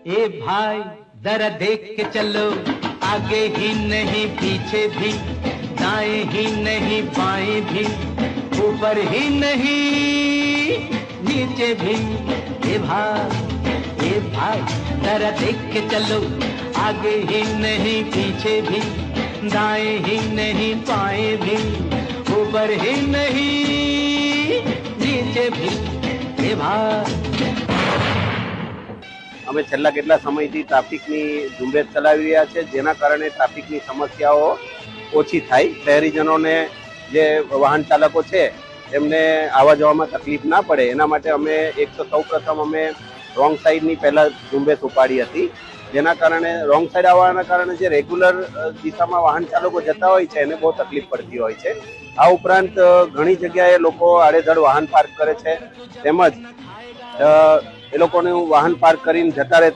ए भाई जरा देख के चलो, आगे ही नहीं पीछे भी, दाएं ही नहीं बाएं भी, ऊपर ही नहीं नीचे भी। ए भाई जरा देख के चलो, आगे ही नहीं पीछे भी, दाएं ही नहीं बाएं भी, ऊपर ही नहीं नीचे भी। ए भाई અમે છેલ્લા કેટલા સમયથી ટ્રાફિકની ઝુંબેશ ચલાવી રહ્યા છે, જેના કારણે ટ્રાફિકની સમસ્યાઓ ઓછી થાય, શહેરીજનોને જે વાહન ચાલકો છે એમને આવવા જવામાં તકલીફ ના પડે એના માટે અમે સૌપ્રથમ અમે રોંગ સાઈડની પહેલા ઝુંબેશ ઉપાડી હતી, જેના કારણે રોંગ સાઈડ આવવાના કારણે જે રેગ્યુલર દિશામાં વાહન ચાલકો જતા હોય છે એને બહુ તકલીફ પડતી હોય છે। આ ઉપરાંત ઘણી જગ્યાએ લોકો આડેધડ વાહન પાર્ક કરે છે, તેમજ એ લોકોનું વાહન પાર્ક કરીને જતા રહે